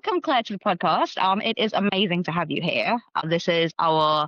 welcome, Claire, to the podcast. It is amazing to have you here. This is I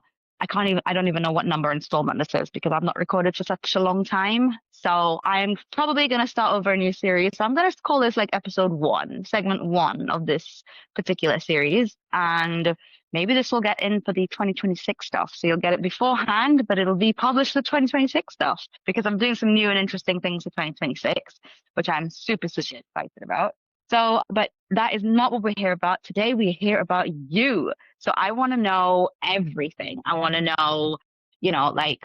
don't even know what number installment this is because I've not recorded for such a long time. So I'm probably going to start over a new series. So I'm going to call this like episode 1, segment 1 of this particular series. And maybe this will get in for the 2026 stuff. So you'll get it beforehand, but it'll be published for 2026 stuff because I'm doing some new and interesting things for 2026, which I'm super, super excited about. So, but that is not what we're here about. Today, we're here about you. So I want to know everything. I want to know, I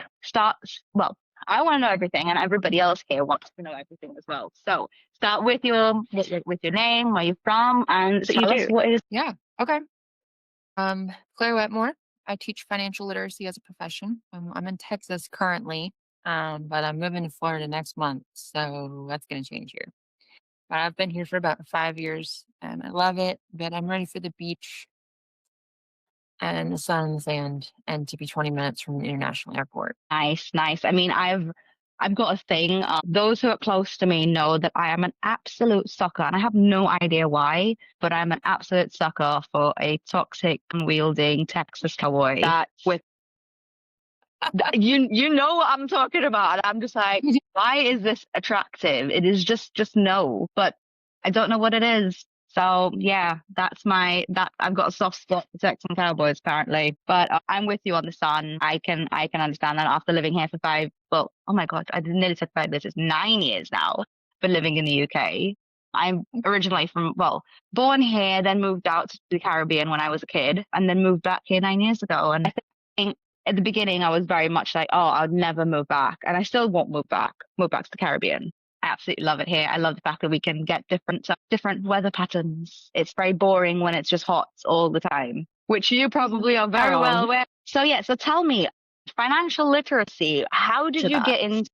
want to know everything, and everybody else here wants to know everything as well. So start with your name, where you're from, and tell us what it is. Yeah. Okay. Claire Wetmore. I teach financial literacy as a profession. I'm in Texas currently, but I'm moving to Florida next month, so that's going to change here. But I've been here for about 5 years, and I love it. But I'm ready for the beach and the sun and the sand, and to be 20 minutes from an international airport. Nice. I mean, I've got a thing. Those who are close to me know that I am an absolute sucker, and I have no idea why, but I'm an absolute sucker for a toxic, unwielding Texas cowboy. That with you know what I'm talking about. And I'm just like, why is this attractive? It is just no, but I don't know what it is. So yeah, I've got a soft spot for Texan cowboys apparently, but I'm with you on the sun. I can understand that after living here for oh my God, I nearly said 5 years. It's 9 years now for living in the UK. I'm originally born here, then moved out to the Caribbean when I was a kid, and then moved back here 9 years ago. And I think at the beginning, I was very much like, oh, I'll never move back. And I still won't move back to the Caribbean. I absolutely love it here. I love the fact that we can get different weather patterns. It's very boring when it's just hot all the time, which you probably are very well aware. So yeah, so tell me, financial literacy, how did you get into?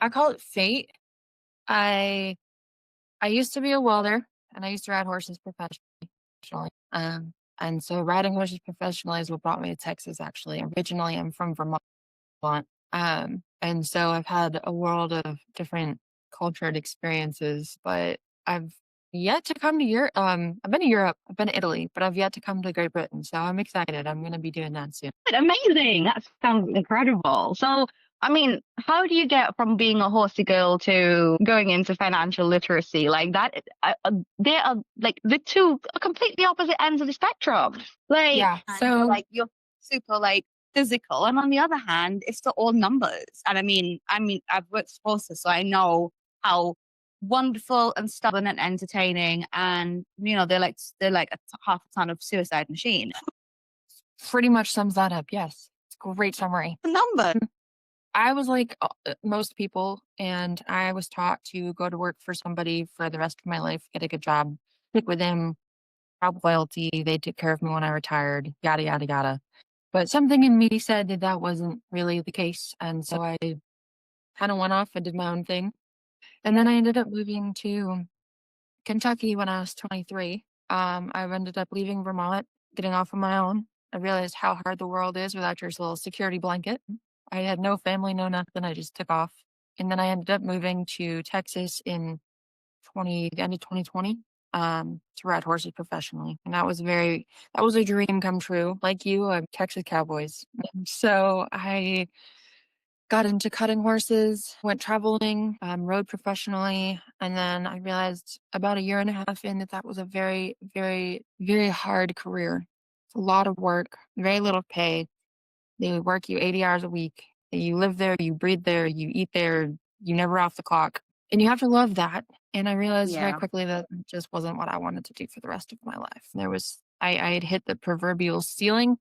I call it fate. I used to be a welder, and I used to ride horses professionally. And so riding horses professionally is what brought me to Texas, actually. Originally, I'm from Vermont. And so I've had a world of different cultured experiences, but I've yet to come to Europe. I've been to Europe, I've been to Italy, but I've yet to come to Great Britain. So I'm excited. I'm going to be doing that soon. Amazing. That sounds incredible. So, I mean, how do you get from being a horsey girl to going into financial literacy like that? They are like the two completely opposite ends of the spectrum. Like, yeah. So like you're super like physical, and on the other hand, it's the all numbers. And I mean, I've worked with horses, so I know how wonderful and stubborn and entertaining, and they're like half a ton of suicide machine. Pretty much sums that up. Yes, it's a great summary. The number. I was like most people, and I was taught to go to work for somebody for the rest of my life, get a good job with them, job loyalty. They took care of me when I retired, yada, yada, yada. But something in me said that wasn't really the case. And so I kind of went off and did my own thing. And then I ended up moving to Kentucky when I was 23. I ended up leaving Vermont, getting off on my own. I realized how hard the world is without your little security blanket. I had no family, no nothing. I just took off. And then I ended up moving to Texas in the end of 2020 to ride horses professionally. And that was a dream come true. Like you, I'm Texas Cowboys. So I got into cutting horses, went traveling, rode professionally. And then I realized about a year and a half in that was a very, very, very hard career. It's a lot of work, very little pay. They work you 80 hours a week. You live there, you breathe there, you eat there, you never off the clock. And you have to love that. And I realized very quickly that it just wasn't what I wanted to do for the rest of my life. I had hit the proverbial ceiling.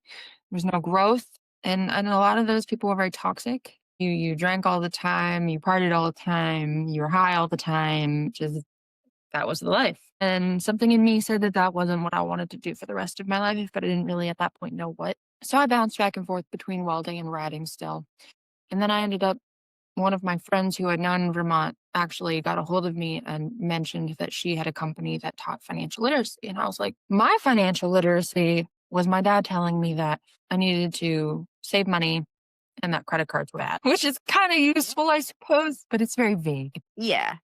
There was no growth. And a lot of those people were very toxic. You drank all the time, you partied all the time, you were high all the time. That was the life. And something in me said that wasn't what I wanted to do for the rest of my life, but I didn't really at that point know what. So I bounced back and forth between welding and riding still. And then I ended up, one of my friends who I'd known in Vermont actually got a hold of me and mentioned that she had a company that taught financial literacy. And I was like, my financial literacy was my dad telling me that I needed to save money and that credit cards were bad, which is kind of useful, I suppose, but it's very vague. Yeah.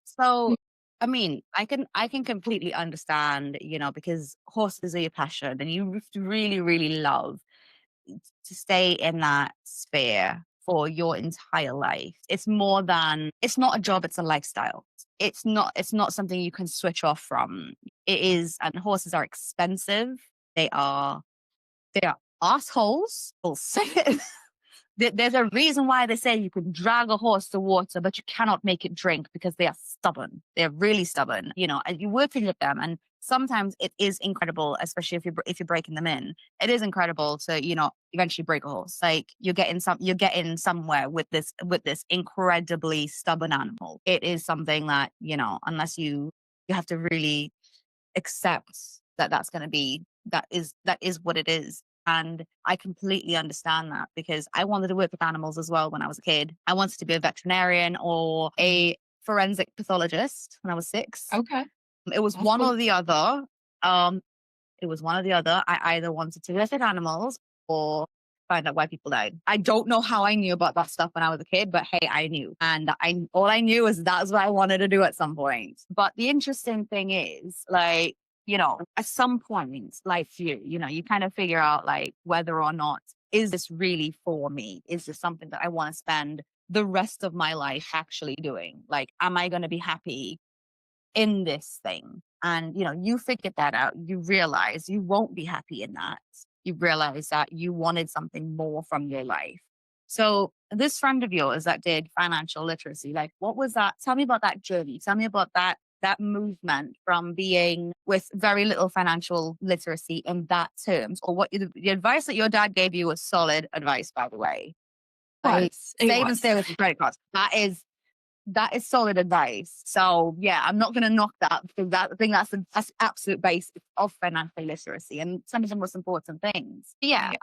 So I mean, I can completely understand, because horses are your passion and you really, really love to stay in that sphere for your entire life. It's not a job, it's a lifestyle. It's not something you can switch off from. It is, and horses are expensive. They are they are assholes. I'll say it. There's a reason why they say you can drag a horse to water, but you cannot make it drink because they are stubborn. They're really stubborn, and you're working with them. And sometimes it is incredible, especially if you're breaking them in. It is incredible to, eventually break a horse. Like you're getting somewhere with this incredibly stubborn animal. It is something that, unless you have to really accept that that is what it is. And I completely understand that because I wanted to work with animals as well when I was a kid. I wanted to be a veterinarian or a forensic pathologist when I was 6. Okay. It was That's one cool. or the other. Um, it was one or the other. I either wanted to work with animals or find out why people died. I don't know how I knew about that stuff when I was a kid, but hey, I knew. And all I knew is that's what I wanted to do at some point. But the interesting thing is, like, at some point, like you kind of figure out like whether or not is this really for me? Is this something that I want to spend the rest of my life actually doing? Like, am I going to be happy in this thing? And you figured that out. You realize you won't be happy in that. You realize that you wanted something more from your life. So this friend of yours that did financial literacy, like, what was that? Tell me about that journey. Tell me about that movement from being with very little financial literacy in that terms, or what the advice that your dad gave you was solid advice, by the way. Like, It save and was. stay with your credit cards. That is solid advice. So yeah, I'm not going to knock that because I think that's the absolute basic of financial literacy and some of the most important things. Yeah.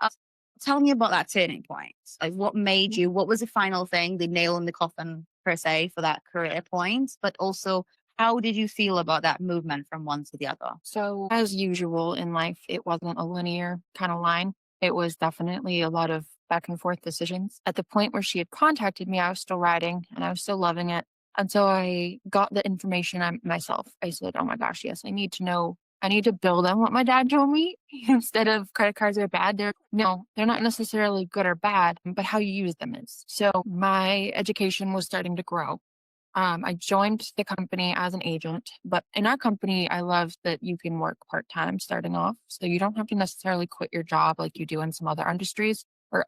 Tell me about that turning point. Like, what made you, what was the final thing, the nail in the coffin per se for that career point, but also how did you feel about that movement from one to the other? So, as usual in life, it wasn't a linear kind of line. It was definitely a lot of back and forth decisions. At the point where she had contacted me, I was still writing and I was still loving it. Until I got the information myself. I said, oh my gosh, yes, I need to know. I need to build on what my dad told me instead of credit cards are bad. They're not necessarily good or bad, but how you use them is. So my education was starting to grow. I joined the company as an agent, but in our company, I love that you can work part-time starting off. So you don't have to necessarily quit your job like you do in some other industries or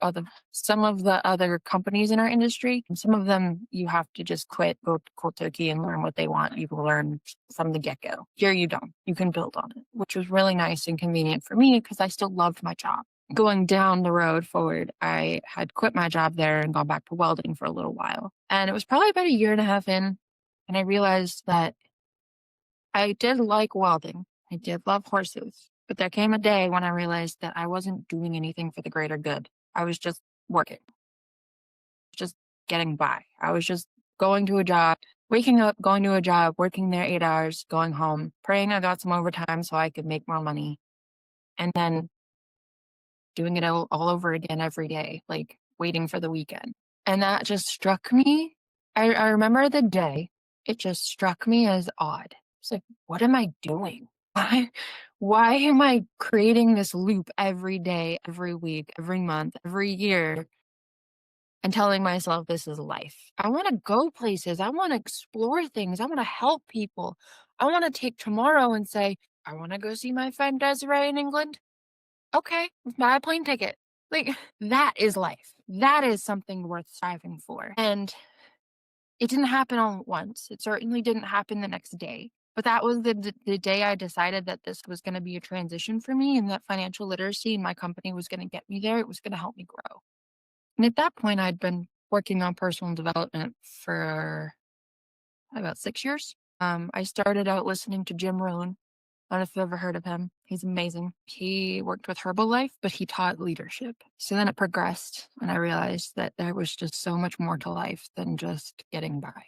some of the other companies in our industry. Some of them you have to just quit, go cold turkey and learn what they want. You can learn from the get-go. Here you don't. You can build on it, which was really nice and convenient for me because I still loved my job. Going down the road forward, I had quit my job there and gone back to welding for a little while. And it was probably about a year and a half in, and I realized that I did like welding. I did love horses. But there came a day when I realized that I wasn't doing anything for the greater good. I was just working, just getting by. I was just going to a job, waking up, going to a job, working there 8 hours, going home, praying I got some overtime so I could make more money, and then doing it all over again every day, like waiting for the weekend. And that just struck me. I remember the day, it just struck me as odd. It's like, what am I doing? Why am I creating this loop every day, every week, every month, every year, and telling myself this is life? I want to go places. I want to explore things. I want to help people. I want to take tomorrow and say, I want to go see my friend Desiree in England. Okay, buy a plane ticket. Like, that is life. That is something worth striving for. And it didn't happen all at once. It certainly didn't happen the next day. But that was the day I decided that this was going to be a transition for me and that financial literacy in my company was going to get me there. It was going to help me grow. And at that point, I'd been working on personal development for about 6 years. I started out listening to Jim Rohn. I don't know if you've ever heard of him. He's amazing. He worked with Herbalife, but he taught leadership. So then it progressed, and I realized that there was just so much more to life than just getting by,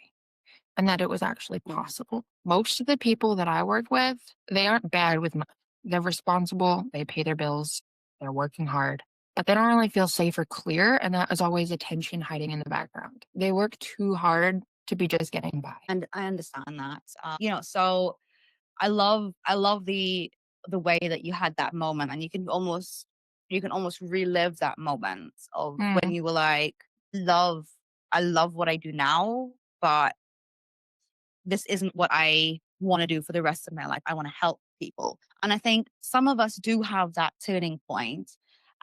and that it was actually possible. Most of the people that I work with, they aren't bad with money. They're responsible. They pay their bills. They're working hard, but they don't really feel safe or clear, and that is always a tension hiding in the background. They work too hard to be just getting by. And I understand that. So I love the way that you had that moment, and you can almost relive that moment of when Mm, you were like, love, I love what I do now, but this isn't what I want to do for the rest of my life. I want to help people. And I think some of us do have that turning point,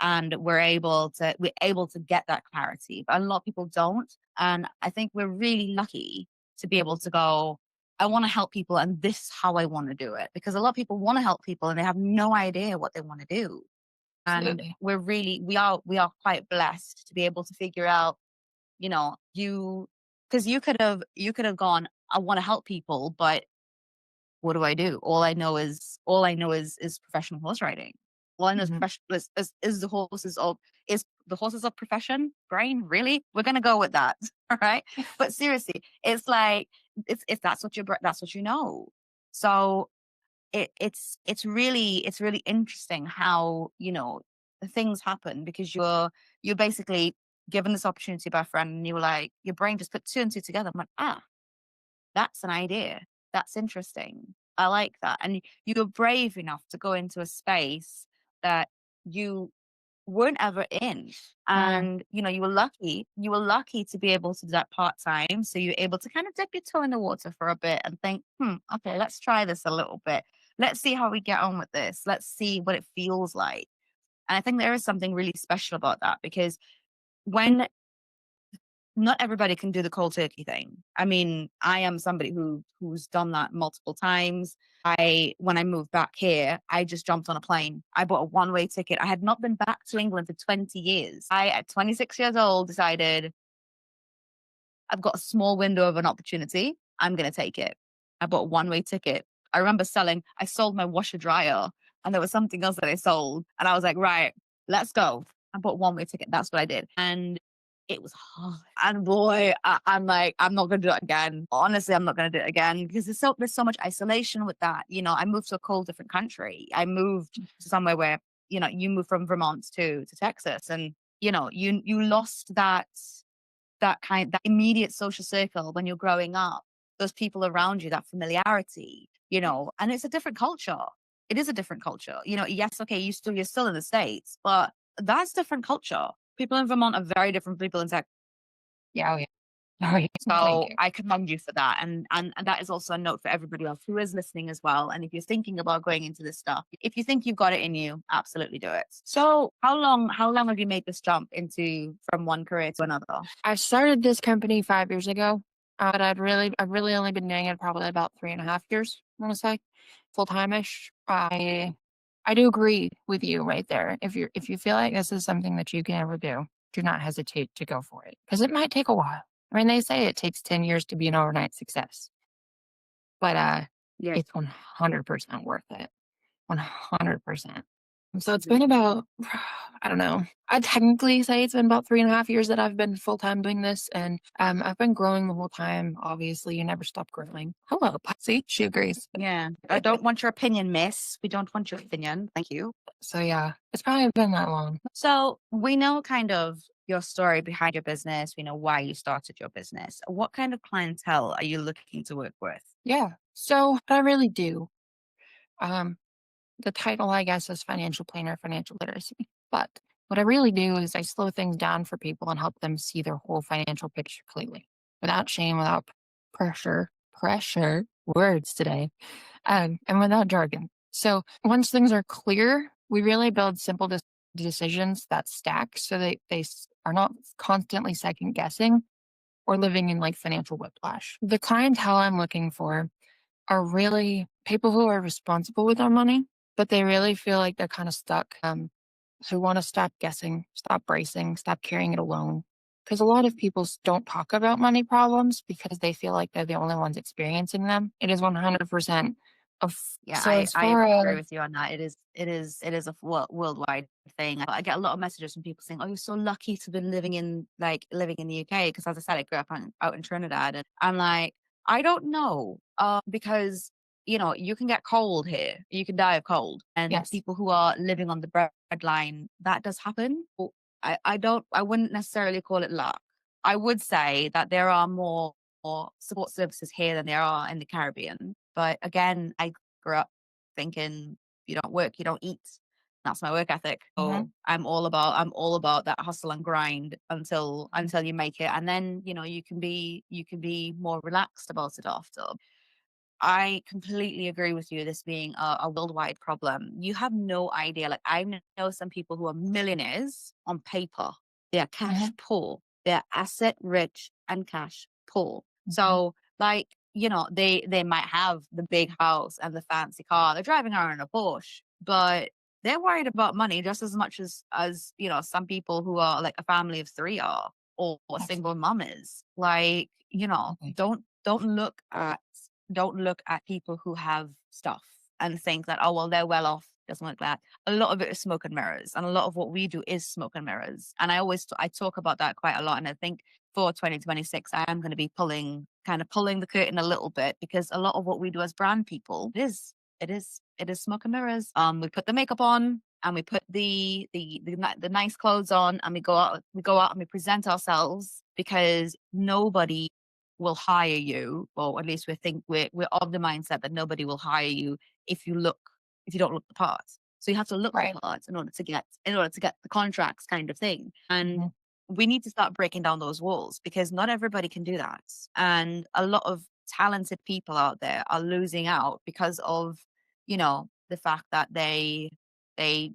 and we're able to get that clarity. But a lot of people don't. And I think we're really lucky to be able to go, I want to help people, and this is how I want to do it. Because a lot of people want to help people and they have no idea what they want to do. And absolutely. we are quite blessed to be able to figure out, you because you could have gone, I want to help people, but what do I do? All I know is professional horse riding. All I know is Mhm. professional is the horses of profession brain. Really, we're gonna go with that, all right? But seriously, it's like, if that's what that's what you know. So it's really interesting how things happen, because you're basically given this opportunity by a friend, and you were like, your brain just put two and two together. I'm like, that's an idea. That's interesting. I like that. And you were brave enough to go into a space that you weren't ever in. Mm, And you were lucky to be able to do that part-time. So you're able to kind of dip your toe in the water for a bit and think, okay, let's try this a little bit. Let's see how we get on with this. Let's see what it feels like. And I think there is something really special about that, because when not everybody can do the cold turkey thing. I mean, I am somebody who's done that multiple times. When I moved back here, I just jumped on a plane. I bought a one-way ticket. I had not been back to England for 20 years. I, at 26 years old, decided I've got a small window of an opportunity. I'm going to take it. I bought a one-way ticket. I sold my washer dryer, and there was something else that I sold. And I was like, right, let's go. I bought a one-way ticket. That's what I did. And it was hard. And boy, I'm like, I'm not going to do it again. Honestly, I'm not going to do it again, because there's so much isolation with that. I moved to a cold, different country. I moved to somewhere where, you move from Vermont to Texas, and, you lost that immediate social circle when you're growing up, those people around you, that familiarity, and it's a different culture. It is a different culture. Yes, okay, you're still in the States, but that's different culture. People in Vermont are very different from people in Texas. yeah, oh, yeah. Oh, yeah. Thank So you. I commend you for that. And that is also a note for everybody else who is listening as well. And if you're thinking about going into this stuff, if you think you've got it in you, absolutely do it. So how long have you made this jump from one career to another? I started this company 5 years ago, but I've really only been doing it probably about 3.5 years, I want to say, full time ish. I do agree with you right there. If you feel like this is something that you can ever do not hesitate to go for it, because it might take a while. I mean, they say it takes 10 years to be an overnight success, but Yeah. it's 100% worth it. 100%. So it's been about, I don't know. I'd technically say it's been about 3.5 years that I've been full time doing this, and I've been growing the whole time. Obviously, you never stop growing. Hello, Patsy. She agrees. Yeah. I don't want your opinion, miss. We don't want your opinion. Thank you. So yeah, it's probably been that long. So we know kind of your story behind your business. We know why you started your business. What kind of clientele are you looking to work with? Yeah. So what I really do, um, the title, I guess, is financial planner, financial literacy. But what I really do is I slow things down for people and help them see their whole financial picture clearly, without shame, without pressure, words today, and without jargon. So once things are clear, we really build simple decisions that stack, so are not constantly second guessing or living in like financial whiplash. The clientele I'm looking for are really people who are responsible with their money, but they really feel like they're kind of stuck, who want to stop guessing, stop bracing, stop carrying it alone. Because a lot of people don't talk about money problems because they feel like they're the only ones experiencing them. It is 100% of, Yeah, so I, as I far agree as, with you on that. It is a worldwide thing. I get a lot of messages from people saying, "Oh, you're so lucky to be living in the UK." Because, as I said, I grew up out in Trinidad, and I'm like, I don't know, because you can get cold here, you can die of cold, and yes, people who are living on the breadline, that does happen. I wouldn't necessarily call it luck. I would say that there are more support services here than there are in the Caribbean. But again, I grew up thinking you don't work, you don't eat. That's my work ethic. So I'm all about that hustle and grind until you make it. And then, you can be more relaxed about it after. I completely agree with you, this being a worldwide problem. You have no idea. Like, I know some people who are millionaires on paper. They are cash poor. They're asset rich and cash poor. So, like, they might have the big house and the fancy car. They're driving around in a Porsche, but they're worried about money just as much as some people who are like a family of three are, or a single mom is. Like, don't look at people who have stuff and think that, oh, well, they're well off. Doesn't look that. A lot of it is smoke and mirrors. And a lot of what we do is smoke and mirrors. And I talk about that quite a lot. And I think for 2026, I am going to be pulling the curtain a little bit, because a lot of what we do as brand people it is smoke and mirrors. We put the makeup on and we put the nice clothes on, and we go out and we present ourselves, because nobody will hire you, or at least we're of the mindset that nobody will hire you if you don't look the part. So you have to look the part in order to get the contracts, kind of thing. And we need to start breaking down those walls, because not everybody can do that. And a lot of talented people out there are losing out because of, the fact that they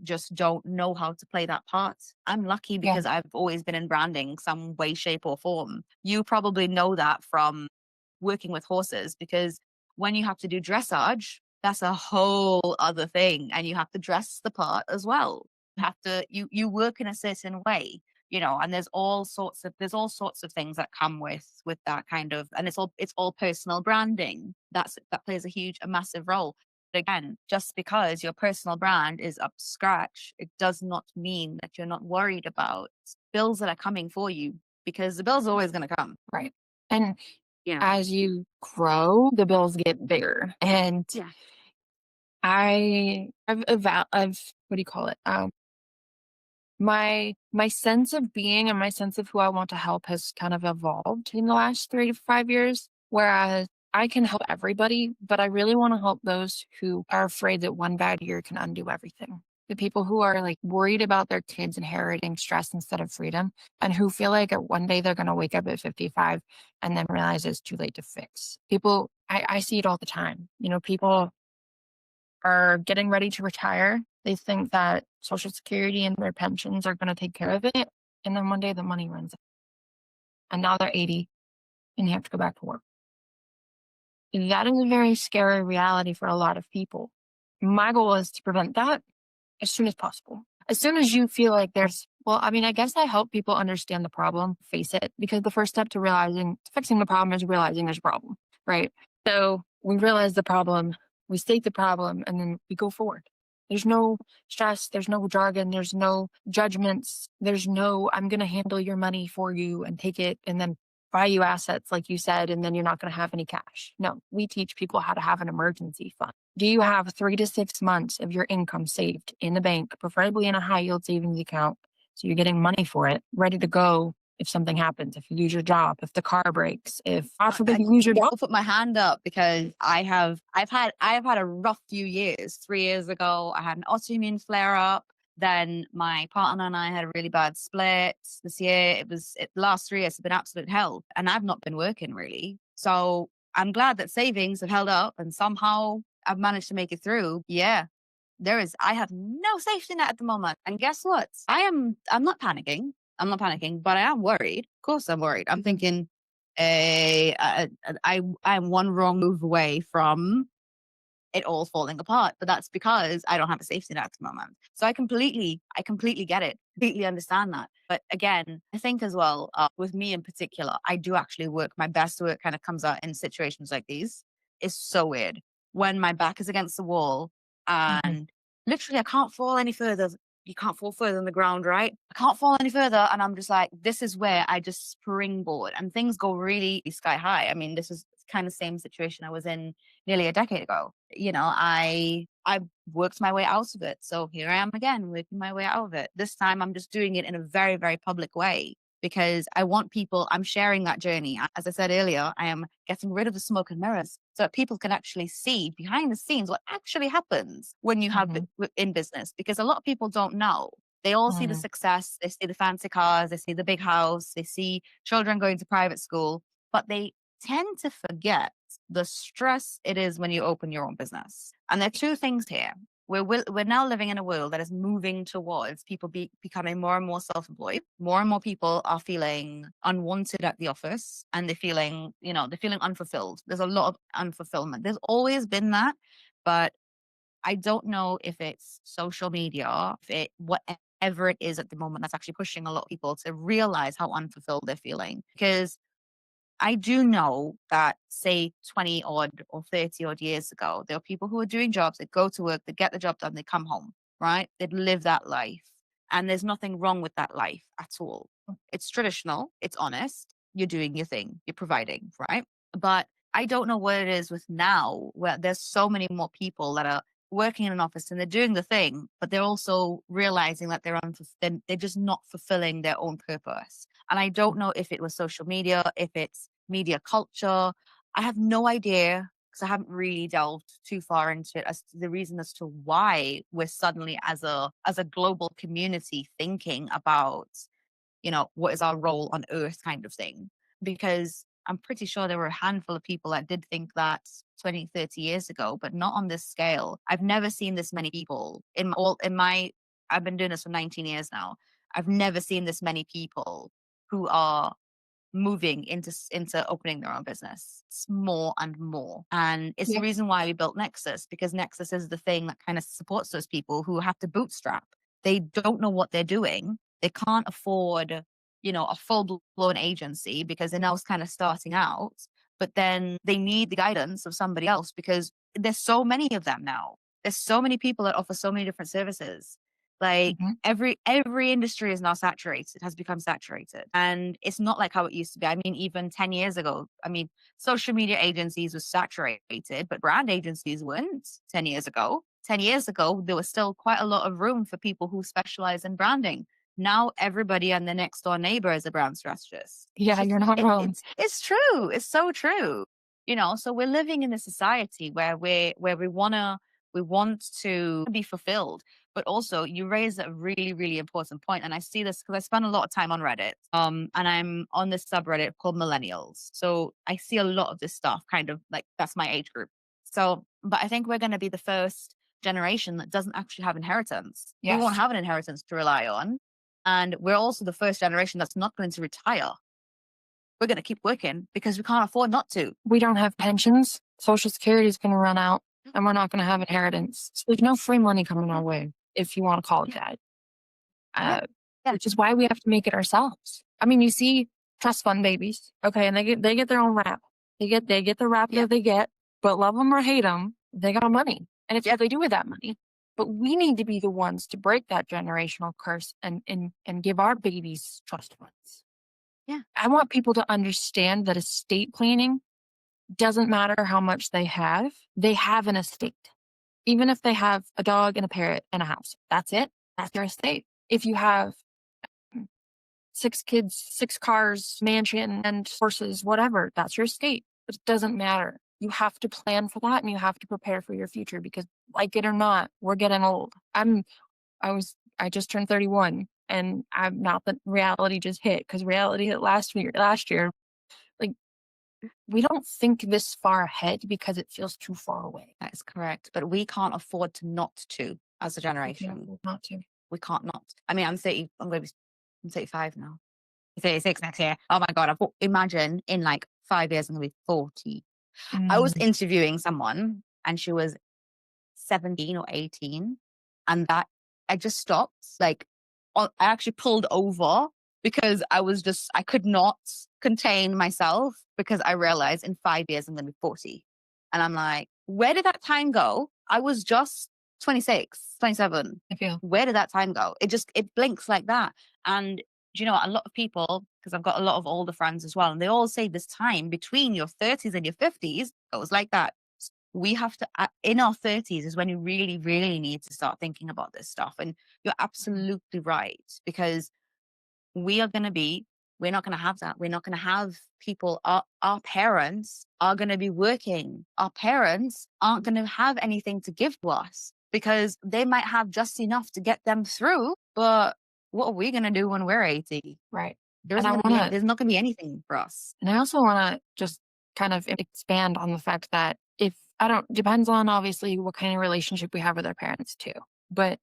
just don't know how to play that part. I'm lucky because I've always been in branding some way, shape, or form. You probably know that from working with horses, because when you have to do dressage, that's a whole other thing. And you have to dress the part as well. You work in a certain way, and there's all sorts of things that come with that kind of, and it's all personal branding. That plays a massive role. But again, just because your personal brand is up to scratch, it does not mean that you're not worried about bills that are coming for you, because the bills are always going to come. Right. And as you grow, the bills get bigger. And I've what do you call it? My sense of being and my sense of who I want to help has kind of evolved in the last 3 to 5 years. Whereas I can help everybody, but I really want to help those who are afraid that one bad year can undo everything. The people who are like worried about their kids inheriting stress instead of freedom, and who feel like one day they're going to wake up at 55 and then realize it's too late to fix. I see it all the time. People are getting ready to retire. They think that Social Security and their pensions are going to take care of it. And then one day the money runs out. And now they're 80 and they have to go back to work. That is a very scary reality for a lot of people. My goal is to prevent that as soon as possible. As soon as you feel like I guess I help people understand the problem, face it, because the first step to fixing the problem is realizing there's a problem, right? So we realize the problem, we state the problem, and then we go forward. There's no stress, there's no jargon, there's no judgments, there's no, I'm going to handle your money for you and take it and then buy you assets, like you said, and then you're not going to have any cash. No, we teach people how to have an emergency fund. Do you have 3 to 6 months of your income saved in the bank, preferably in a high yield savings account? So you're getting money for it, ready to go if something happens, if you lose your job, if the car breaks, if possibly you lose your job. I'll put my hand up, because I've had a rough few years. 3 years ago, I had an autoimmune flare up. Then my partner and I had a really bad split this year. The last 3 years have been absolute hell, and I've not been working really. So I'm glad that savings have held up, and somehow I've managed to make it through. Yeah, I have no safety net at the moment. And guess what? I'm not panicking. I'm not panicking, but I am worried. Of course I'm worried. I'm thinking, I'm one wrong move away from it all falling apart. But that's because I don't have a safety net at the moment. So I completely get it, completely understand that. But again, I think as well, with me in particular, I do actually work. My best work kind of comes out in situations like these. It's so weird when my back is against the wall and literally I can't fall any further. You can't fall further than the ground, right? I can't fall any further. And I'm just like, this is where I just springboard and things go really sky high. I mean, this is kind of same situation I was in nearly a decade ago. I worked my way out of it. So here I am again, working my way out of it. This time I'm just doing it in a very, very public way. because I want people, I'm sharing that journey. As I said earlier, I am getting rid of the smoke and mirrors so that people can actually see behind the scenes what actually happens when you have in business, because a lot of people don't know. They all see the success, they see the fancy cars, they see the big house, they see children going to private school, but they tend to forget the stress it is when you open your own business. And there are two things here. We're now living in a world that is moving towards people becoming more and more self-employed. More and more people are feeling unwanted at the office, and they're feeling unfulfilled. There's a lot of unfulfillment. There's always been that, but I don't know if it's social media, whatever it is at the moment that's actually pushing a lot of people to realize how unfulfilled they're feeling. Because I do know that, say, 20 odd or 30 odd years ago, there were people who were doing jobs, they'd go to work, they'd get the job done, they'd come home, right? They'd live that life. And there's nothing wrong with that life at all. It's traditional, it's honest, you're doing your thing, you're providing, right? But I don't know what it is with now, where there's so many more people that are working in an office and they're doing the thing, but they're also realizing that they're just not fulfilling their own purpose. And I don't know if it was social media, if it's media culture. I have no idea, because I haven't really delved too far into it, as to the reason as to why we're suddenly as a global community thinking about, what is our role on earth kind of thing. Because I'm pretty sure there were a handful of people that did think that 20, 30 years ago, but not on this scale. I've never seen this many people I've been doing this for 19 years now. I've never seen this many people who are moving into opening their own business. It's more and more. And it's the reason why we built Nexus, because Nexus is the thing that kind of supports those people who have to bootstrap. They don't know what they're doing. They can't afford, a full-blown agency because they're now kind of starting out. But then they need the guidance of somebody else, because there's so many of them now. There's so many people that offer so many different services. Like every industry is now saturated, has become saturated. And it's not like how it used to be. I mean, even 10 years ago, social media agencies were saturated, but brand agencies weren't 10 years ago. 10 years ago, there was still quite a lot of room for people who specialize in branding. Now everybody and their next door neighbor is a brand strategist. Yeah, you're not wrong. It's true. It's so true. So we're living in a society where we want to be fulfilled. But also, you raise a really, really important point. And I see this because I spend a lot of time on Reddit. And I'm on this subreddit called Millennials. So I see a lot of this stuff, kind of like that's my age group. So, but I think we're going to be the first generation that doesn't actually have inheritance. Yes. We won't have an inheritance to rely on. And we're also the first generation that's not going to retire. We're going to keep working because we can't afford not to. We don't have pensions. Social Security is going to run out, and we're not going to have inheritance. So there's no free money coming our way, if you want to call it that. Which is why we have to make it ourselves. I mean, you see trust fund babies, okay, and they get their own rap. They get the rap that they get, but love them or hate them, they got money, and it's what they do with that money. But we need to be the ones to break that generational curse and give our babies trust funds. Yeah, I want people to understand that estate planning doesn't matter how much they have an estate. Even if they have a dog and a parrot and a house, that's it. That's their estate. If you have 6 kids, 6 cars, mansion, and horses, whatever, that's your estate. But it doesn't matter. You have to plan for that, and you have to prepare for your future, because, like it or not, we're getting old. I just turned 31, and I'm not that reality just hit, because reality hit last year. Like, we don't think this far ahead because it feels too far away. That is correct. But we can't afford to not to as a generation. Not to. We can't not. I mean, I'm 35 now. 36 next year. Oh my God. Imagine in like 5 years, I'm going to be 40. I was interviewing someone and she was 17 or 18. And I just stopped. Like, I actually pulled over because I could not contain myself, because I realized in 5 years I'm going to be 40. And I'm like, where did that time go? I was just 26, 27. Where did that time go? It blinks like that. And a lot of people, because I've got a lot of older friends as well, and they all say this time between your 30s and your 50s goes like that. We have to, in our 30s is when you really, really need to start thinking about this stuff. And you're absolutely right, because we are going to be We're not going to have that. We're not going to have people, our parents are going to be working. Our parents aren't going to have anything to give to us because they might have just enough to get them through. But what are we going to do when we're 80? Right. There's not going to be anything for us. And I also want to just kind of expand on the fact that depends on obviously what kind of relationship we have with our parents too. But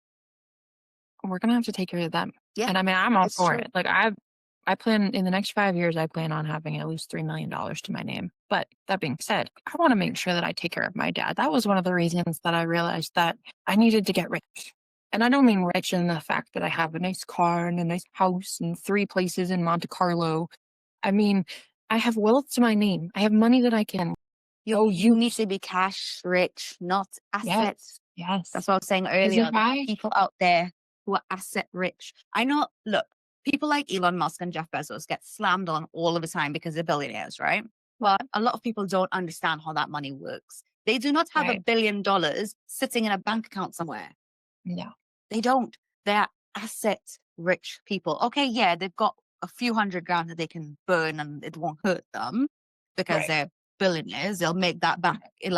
we're going to have to take care of them. Yeah, and I mean, I'm all it's for true. it. Like I plan in the next 5 years, I plan on having at least $3 million to my name. But that being said, I want to make sure that I take care of my dad. That was one of the reasons that I realized that I needed to get rich. And I don't mean rich in the fact that I have a nice car and a nice house and 3 places in Monte Carlo. I mean, I have wealth to my name. I have money that I can. You need to be cash rich, not assets. Yes. That's what I was saying earlier. People out there who are asset rich. I know, look, people like Elon Musk and Jeff Bezos get slammed on all of the time because they're billionaires, right? But a lot of people don't understand how that money works. They do not have $1 billion sitting in a bank account somewhere. No. They don't. They're asset rich people. Okay, yeah, they've got a few $100,000 that they can burn and it won't hurt them because they're billionaires. They'll make that back in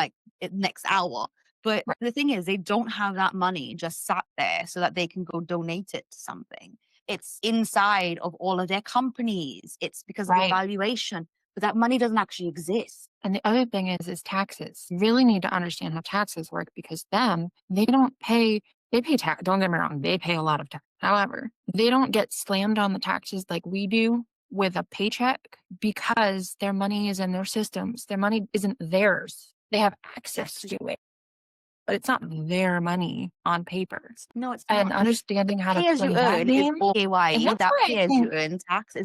next hour. But the thing is, they don't have that money just sat there so that they can go donate it to something. It's inside of all of their companies. It's because of the valuation, but that money doesn't actually exist. And the other thing is taxes. You really need to understand how taxes work because they don't pay. They pay tax. Don't get me wrong. They pay a lot of tax. However, they don't get slammed on the taxes like we do with a paycheck because their money is in their systems. Their money isn't theirs. They have access to it, but it's not their money on paper. No, it's not. And understanding how to play that game. That pay as you earn tax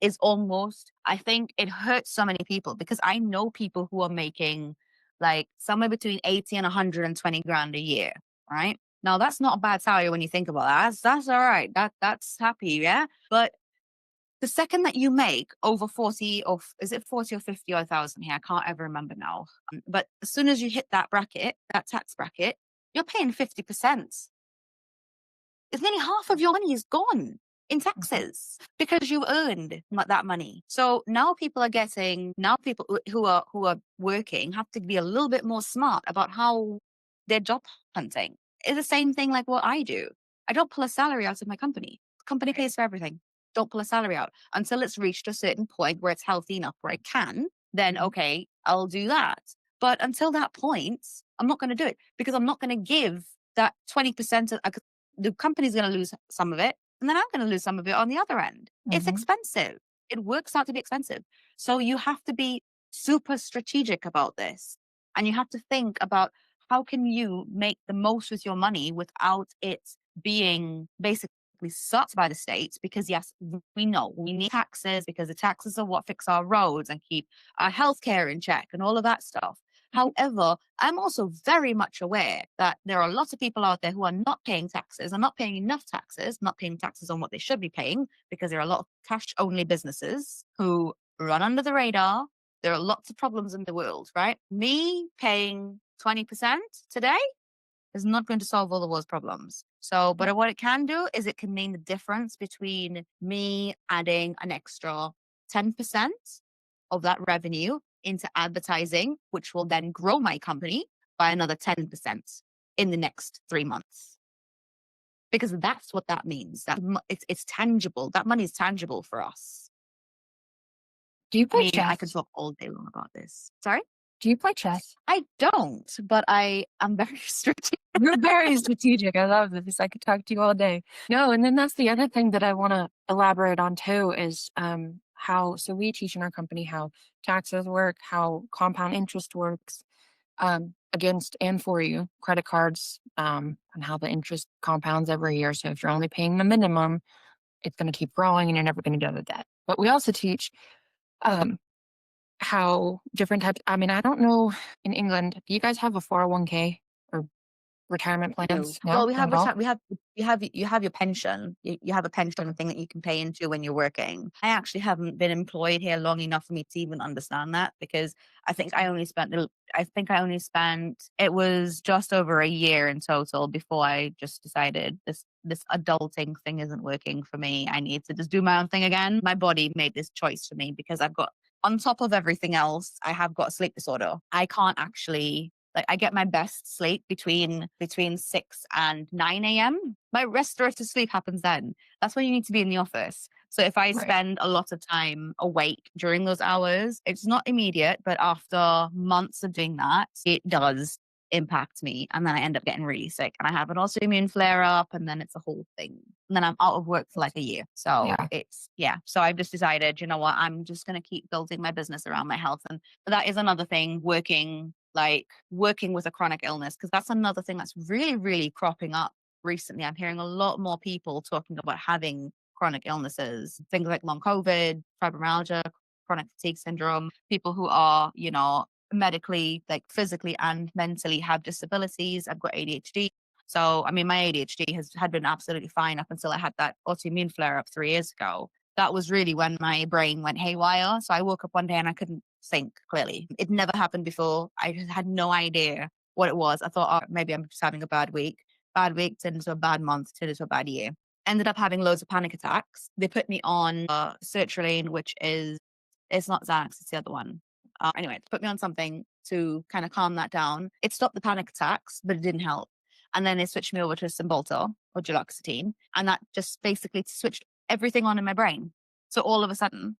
is almost, I think it hurts so many people because I know people who are making like somewhere between 80 and 120 grand a year, right? Now that's not a bad salary when you think about that. That's all right. That's happy, yeah. But the second that you make over 40 or is it 40 or 50 or 1,000 here? I can't ever remember now. But as soon as you hit that bracket, that tax bracket, you're paying 50%. It's nearly half of your money is gone in taxes because you earned that money. So now people who are working have to be a little bit more smart about how they're job hunting. It's the same thing like what I do. I don't pull a salary out of my company. The company pays for everything. Don't pull a salary out until it's reached a certain point where it's healthy enough where I can. Then okay, I'll do that. But until that point, I'm not going to do it because I'm not going to give that 20% of the company's going to lose some of it. And then I'm going to lose some of it on the other end. It's expensive. It works out to be expensive. So you have to be super strategic about this. And you have to think about how can you make the most with your money without it being basically sucked by the state? Because yes, we know we need taxes because the taxes are what fix our roads and keep our healthcare in check and all of that stuff. However, I'm also very much aware that there are lots of people out there who are not paying taxes, are not paying enough taxes, not paying taxes on what they should be paying because there are a lot of cash-only businesses who run under the radar. There are lots of problems in the world, right? Me paying 20% today is not going to solve all of those problems. So, but what it can do is it can mean the difference between me adding an extra 10% of that revenue into advertising, which will then grow my company by another 10% in the next 3 months. Because that's what that means. That it's tangible. That money is tangible for us. Do you play chess? I could talk all day long about this. Sorry? Do you play chess? I don't, but I am very strategic. You're very strategic. I love this. I could talk to you all day. No, and then that's the other thing that I want to elaborate on too is so we teach in our company how taxes work, how compound interest works against and for you, credit cards, and how the interest compounds every year. So if you're only paying the minimum, it's going to keep growing and you're never going to get out of debt. But we also teach how different types. I mean, I don't know in England, do you guys have a 401k or retirement plans? No? Well, we have you have your pension. You have a pension thing that you can pay into when you're working. I actually haven't been employed here long enough for me to even understand that because I think I only spent it was just over a year in total before I just decided this this adulting thing isn't working for me. I need to just do my own thing again. My body made this choice for me because I've got, on top of everything else, I have got a sleep disorder. I can't actually, like, I get my best sleep between 6 and 9 a.m. My restorative sleep happens then. That's when you need to be in the office. So if I Right. spend a lot of time awake during those hours, it's not immediate, but after months of doing that, it does impact me. And then I end up getting really sick and I have an autoimmune flare up and then it's a whole thing. And then I'm out of work for like a year. So Yeah. it's, yeah. So I've just decided, you know what, I'm just going to keep building my business around my health. And that is another thing, working with a chronic illness, because that's another thing that's really, really cropping up recently. I'm hearing a lot more people talking about having chronic illnesses, things like long COVID, fibromyalgia, chronic fatigue syndrome, people who are, medically, like physically and mentally have disabilities. I've got ADHD. So, I mean, my ADHD had been absolutely fine up until I had that autoimmune flare up 3 years ago. That was really when my brain went haywire. So I woke up one day and I couldn't think clearly. It never happened before. I just had no idea what it was. I thought, oh, maybe I'm just having a bad week. Bad week turned into a bad month, turned into a bad year. Ended up having loads of panic attacks. They put me on sertraline, which is, it's not Xanax, it's the other one. Anyway, put me on something to kind of calm that down. It stopped the panic attacks, but it didn't help. And then they switched me over to Cymbalta or duloxetine. And that just basically switched everything on in my brain. So all of a sudden,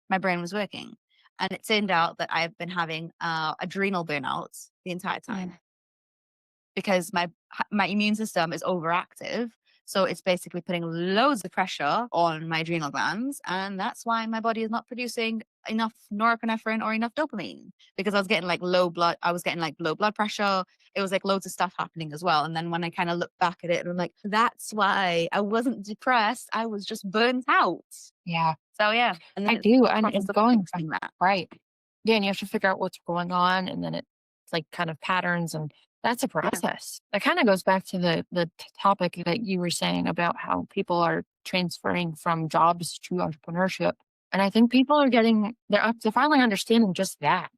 my brain was working. And it turned out that I've been having adrenal burnouts the entire time because my immune system is overactive. So it's basically putting loads of pressure on my adrenal glands. And that's why my body is not producing enough norepinephrine or enough dopamine, because I was getting like low blood pressure. It was like loads of stuff happening as well. And then when I kind of look back at it, I'm like, that's why I wasn't depressed. I was just burnt out. Yeah. So yeah. And then I it's do. the And process it's of going fixing that. right. Yeah. And you have to figure out what's going on. And then it's like kind of patterns. And that's a Yeah. process. That kind of goes back to the topic that you were saying about how people are transferring from jobs to entrepreneurship. And I think people are they're finally understanding just that.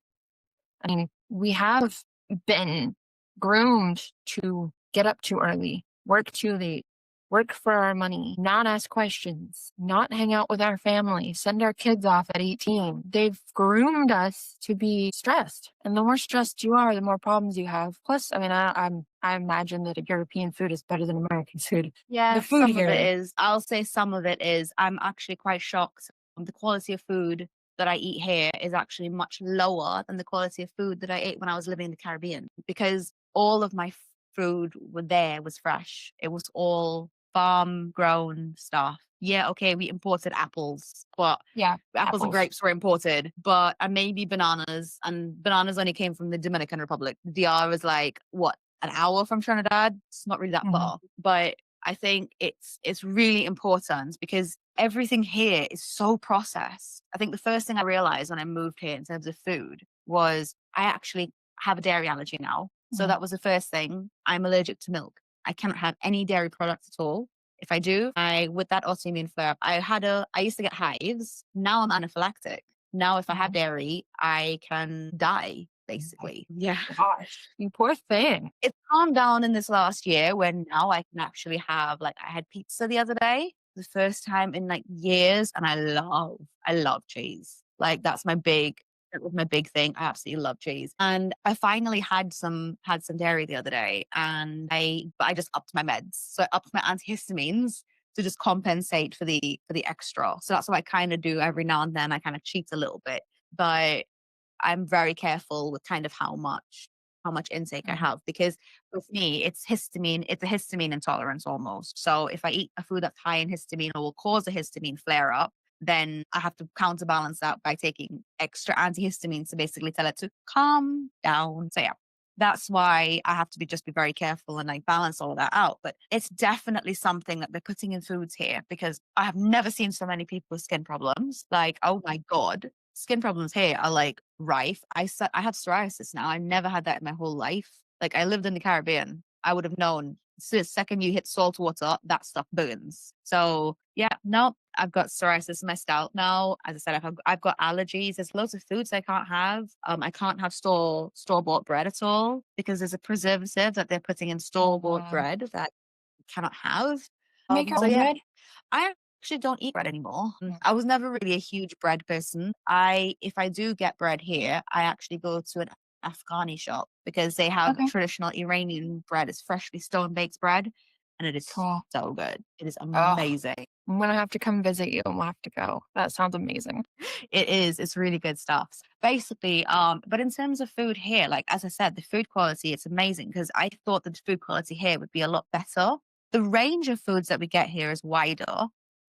I mean, we have been groomed to get up too early, work too late, work for our money, not ask questions, not hang out with our family, send our kids off at 18. They've groomed us to be stressed. And the more stressed you are, the more problems you have. Plus, I mean, I imagine that European food is better than American food. Yeah, The food some of it here. is. I'll say some of it is. I'm actually quite shocked. The quality of food that I eat here is actually much lower than the quality of food that I ate when I was living in the Caribbean, because all of my food was fresh. It was all farm grown stuff. Yeah, okay, we imported apples, but Yeah, apples and apples. grapes were imported, but and maybe bananas, and bananas only came from the Dominican Republic. The DR is like what, an hour from Trinidad? It's not really that Mhm. far, but I think it's really important because everything here is so processed. I think the first thing I realized when I moved here in terms of food was I actually have a dairy allergy now. So Mhm. that was the first thing. I'm allergic to milk. I cannot have any dairy products at all. If I do, with that autoimmune flare up, I used to get hives. Now I'm anaphylactic. Now, if I have Mhm. dairy, I can die, basically. Yeah. Gosh, you poor thing. It's calmed down in this last year when now I can actually have, like, I had pizza the other day, the first time in like years. And I love cheese. Like, that was my big thing. I absolutely love cheese. And I finally had some dairy the other day, and but I just upped my meds. So I upped my antihistamines to just compensate for the extra. So that's what I kind of do every now and then. I kind of cheat a little bit, but I'm very careful with kind of how much intake I Mhm. have, because with me it's a histamine intolerance almost. So if I eat a food that's high in histamine or will cause a histamine flare up, then I have to counterbalance that by taking extra antihistamines to basically tell it to calm down. So yeah, that's why I have to be very careful and like balance all that out. But it's definitely something that they're putting in foods here, because I have never seen so many people with skin problems. Like, oh my God, skin problems here are like rife. I have psoriasis now. I never had that in my whole life. Like, I lived in the Caribbean. I would have known. So the second you hit salt water, that stuff burns. So yeah, no, I've got psoriasis in my scalp now. As I said, I've got allergies. There's loads of foods I can't have. I can't have store-bought bread at all, because there's a preservative that they're putting in Oh, store-bought wow. bread that I cannot have. Make your So own yeah, bread? I actually don't eat bread anymore. I was never really a huge bread person. If I do get bread here, I actually go to an Afghani shop because they have Okay. traditional Iranian bread. It's freshly stone baked bread, and it is Cool. so good. It is Oh, amazing. I'm gonna have to come visit you and we'll have to go. That sounds amazing. It is. It's really good stuff. Basically, but in terms of food here, like as I said, the food quality, it's amazing because I thought that the food quality here would be a lot better. The range of foods that we get here is wider,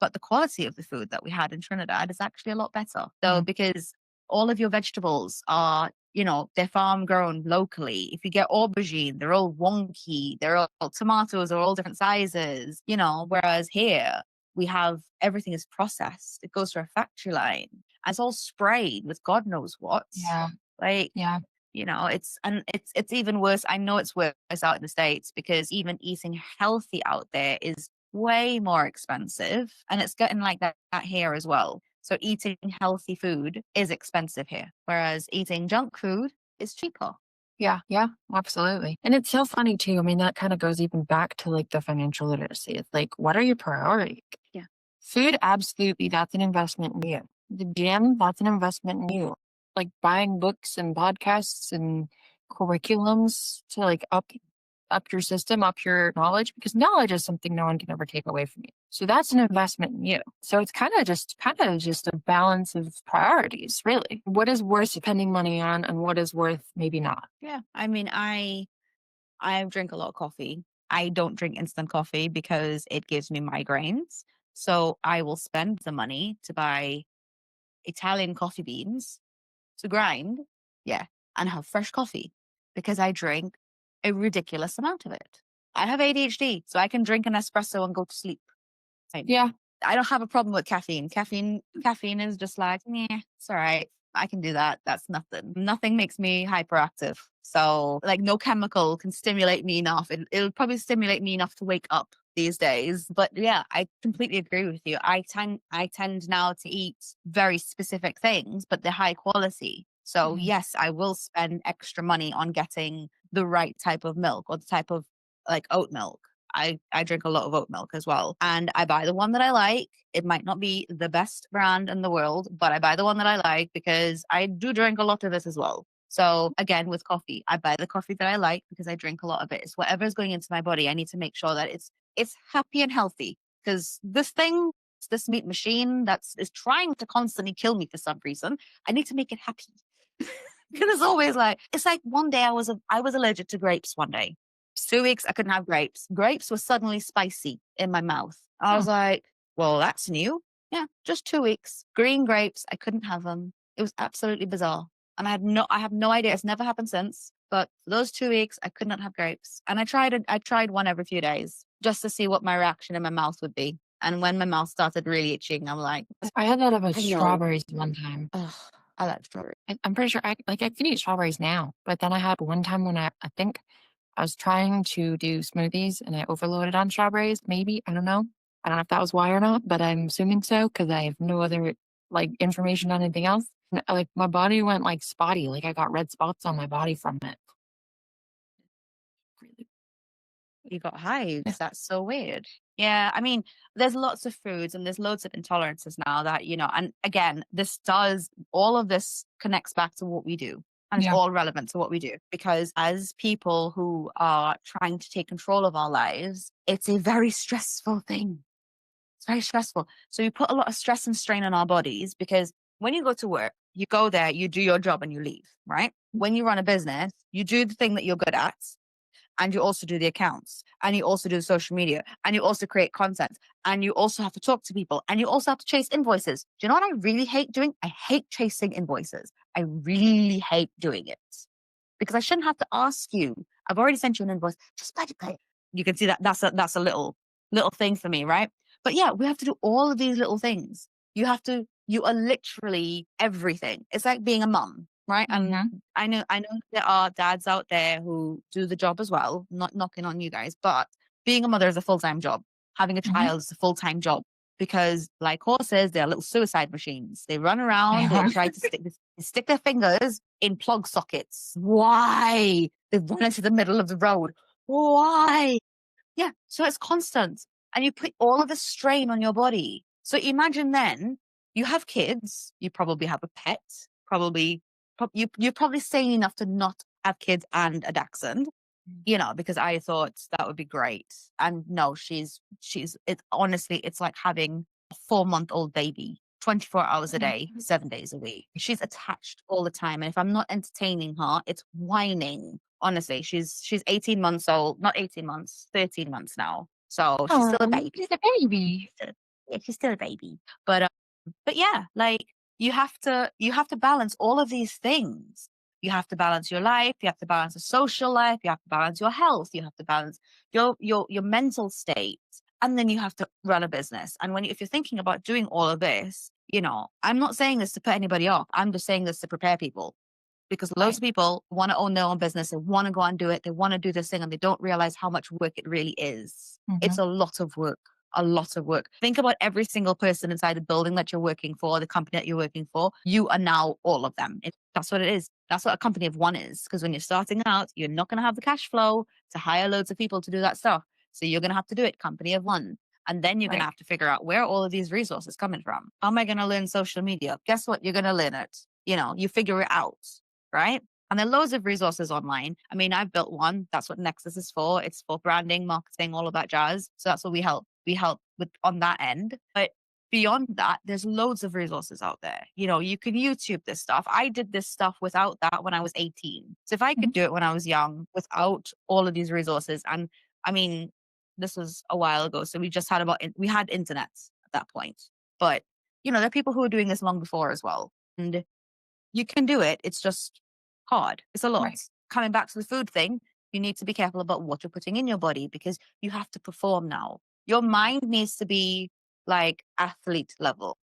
but the quality of the food that we had in Trinidad is actually a lot better. So because all of your vegetables are, they're farm grown locally. If you get aubergine, they're all wonky. They're all tomatoes are all different sizes, whereas here we have everything is processed. It goes through a factory line and it's all sprayed with God knows what. Yeah. Like, Yeah. it's even worse. I know it's worse out in the States because even eating healthy out there is way more expensive. And it's getting like that here as well. So eating healthy food is expensive here, whereas eating junk food is cheaper. Yeah, yeah, absolutely. And it's so funny too. I mean, that kind of goes even back to like the financial literacy. It's like, what are your priorities? Yeah. Food, absolutely, that's an investment in you. The gym, that's an investment in you. Like buying books and podcasts and curriculums to like up your system, up your knowledge, because knowledge is something no one can ever take away from you. So that's an investment in you. So it's kind of just a balance of priorities, really. What is worth spending money on and what is worth maybe not? Yeah. I mean, I drink a lot of coffee. I don't drink instant coffee because it gives me migraines. So I will spend the money to buy Italian coffee beans to grind, yeah, and have fresh coffee because I drink a ridiculous amount of it. I have ADHD, so I can drink an espresso and go to sleep. Yeah. I don't have a problem with caffeine. Caffeine is just like, yeah, it's all right. I can do that. That's nothing. Nothing makes me hyperactive. So like no chemical can stimulate me enough. It'll probably stimulate me enough to wake up these days. But yeah, I completely agree with you. I tend now to eat very specific things, but they're high quality. So yes, I will spend extra money on getting the right type of milk or the type of like oat milk. I drink a lot of oat milk as well. And I buy the one that I like. It might not be the best brand in the world, but I buy the one that I like because I do drink a lot of it as well. So again, with coffee, I buy the coffee that I like because I drink a lot of it. It's whatever is going into my body. I need to make sure that it's happy and healthy because this meat machine is trying to constantly kill me for some reason. I need to make it happy. Because it's always like, it's like one day I was allergic to grapes one day. 2 weeks, I couldn't have grapes. Grapes were suddenly spicy in my mouth. I was like, well, that's new. Yeah, just 2 weeks. Green grapes, I couldn't have them. It was absolutely bizarre. And I have no idea. It's never happened since. But for those 2 weeks, I could not have grapes. And I tried one every few days just to see what my reaction in my mouth would be. And when my mouth started really itching, I'm like, I had that about I know. strawberries one time. Ugh, I like strawberries. I'm pretty sure I can eat strawberries now, but then I had one time when I think I was trying to do smoothies and I overloaded on strawberries. Maybe, I don't know. I don't know if that was why or not, but I'm assuming so because I have no other like information on anything else. And, like my body went like spotty, like I got red spots on my body from it. Really? You got Yeah. hives. That's so weird. Yeah, I mean, there's lots of foods and there's loads of intolerances now that, and again, all of this connects back to what we do. And it's Yeah. all relevant to what we do because as people who are trying to take control of our lives, it's a very stressful thing. It's very stressful. So you put a lot of stress and strain on our bodies because when you go to work, you go there, you do your job and you leave, right? When you run a business, you do the thing that you're good at and you also do the accounts and you also do social media and you also create content and you also have to talk to people and you also have to chase invoices. Do you know what I really hate doing? I hate chasing invoices. I really hate doing it because I shouldn't have to ask you. I've already sent you an invoice. Just pay it. You can see that that's a little thing for me, right? But yeah, we have to do all of these little things. You are literally everything. It's like being a mum, right? And I know there are dads out there who do the job as well, not knocking on you guys, but being a mother is a full-time job. Having a child is a full-time job because like horses, they're little suicide machines. They run around, they try to stick their fingers in plug sockets. Why? They run into the middle of the road. Why? Yeah. So it's constant. and you put all of the strain on your body. So imagine then you have kids, you probably have a pet, you're probably sane enough to not have kids and a dachshund, because I thought that would be great. And no, it's honestly, it's like having a 4-month-old baby, 24 hours a day, 7 days a week. She's attached all the time. And if I'm not entertaining her, it's whining. Honestly, she's 18 months old, not 18 months, 13 months now. So she's still a baby. She's a baby. Yeah, she's still a baby. But yeah, like you have to balance all of these things. You have to balance your life, you have to balance a social life, you have to balance your health, you have to balance your mental state, and then you have to run a business. And if you're thinking about doing all of this, I'm not saying this to put anybody off. I'm just saying this to prepare people, because loads of people want to own their own business. They want to go and do it. They want to do this thing, and they don't realize how much work it really is. It's a lot of work. A lot of work. Think about every single person inside the building that you're working for, the company that you're working for. You are now all of them. That's what it is. That's what a company of one is. Because when you're starting out, you're not going to have the cash flow to hire loads of people to do that stuff. So you're going to have to do it company of one. And then you're going to have to figure out where all of these resources coming from. How am I going to learn social media? Guess what? You're going to learn it. You figure it out, right? And there are loads of resources online. I mean, I've built one. That's what Nexus is for. It's for branding, marketing, all of that jazz. So that's what we help. We help with on that end. But beyond that, there's loads of resources out there. You can YouTube this stuff. I did this stuff without that when I was 18. So if I could do it when I was young without all of these resources, and I mean, this was a while ago. So we had internet at that point. But, there are people who are doing this long before as well. And you can do it. It's just hard. It's a lot. Right. Coming back to the food thing, you need to be careful about what you're putting in your body, because you have to perform now. Your mind needs to be like athlete level.